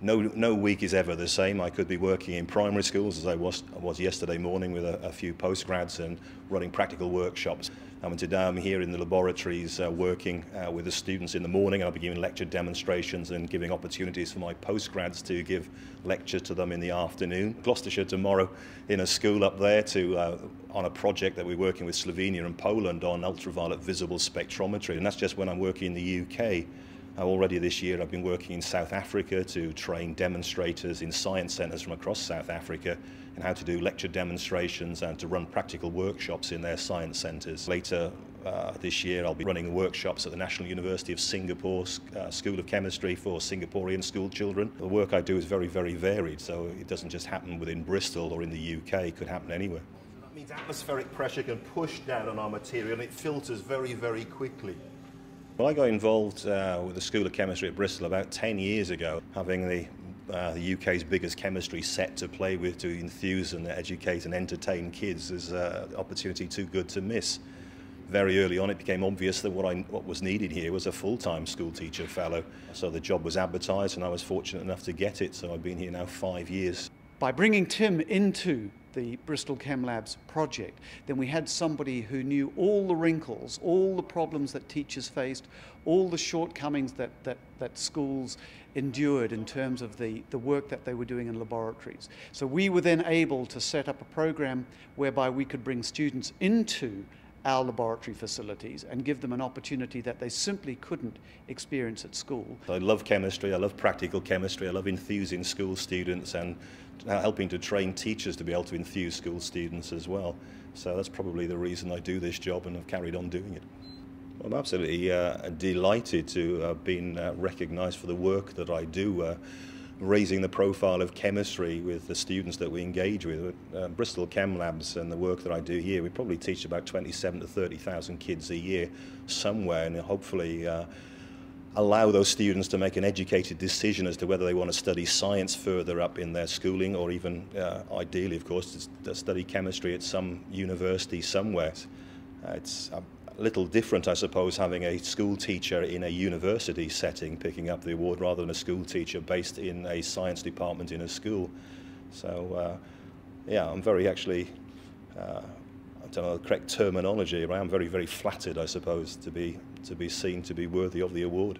No week is ever the same. I could be working in primary schools, as I was yesterday morning, with a few postgrads and running practical workshops. And today I'm here in the laboratories working with the students in the morning. I'll be giving lecture demonstrations and giving opportunities for my postgrads to give lectures to them in the afternoon. Gloucestershire tomorrow in a school up there on a project that we're working with Slovenia and Poland on ultraviolet visible spectrometry. And that's just when I'm working in the UK. Already this year I've been working in South Africa to train demonstrators in science centres from across South Africa and how to do lecture demonstrations and to run practical workshops in their science centres. Later this year I'll be running workshops at the National University of Singapore School of Chemistry for Singaporean school children. The work I do is very, very varied, so it doesn't just happen within Bristol or in the UK, it could happen anywhere. That means atmospheric pressure can push down on our material and it filters very, very quickly. Well, I got involved with the School of Chemistry at Bristol about 10 years ago, having the UK's biggest chemistry set to play with, to enthuse and educate and entertain kids is an opportunity too good to miss. Very early on it became obvious that what was needed here was a full-time school teacher fellow. So the job was advertised and I was fortunate enough to get it, so I've been here now 5 years. By bringing Tim into the Bristol Chem Labs project, then we had somebody who knew all the wrinkles, all the problems that teachers faced, all the shortcomings that schools endured in terms of the work that they were doing in laboratories. So we were then able to set up a program whereby we could bring students into our laboratory facilities and give them an opportunity that they simply couldn't experience at school. I love chemistry, I love practical chemistry, I love enthusing school students and helping to train teachers to be able to enthuse school students as well. So that's probably the reason I do this job and I've carried on doing it. Well, I'm absolutely delighted to have been recognised for the work that I do, raising the profile of chemistry with the students that we engage with. Bristol Chem Labs and the work that I do here, we probably teach about 27,000 to 30,000 kids a year somewhere, and hopefully allow those students to make an educated decision as to whether they want to study science further up in their schooling, or even ideally, of course, to study chemistry at some university somewhere. It's a little different, I suppose, having a school teacher in a university setting picking up the award rather than a school teacher based in a science department in a school. So yeah, I'm very actually, I don't know the correct terminology, but I'm very, very flattered, I suppose, to be seen to be worthy of the award.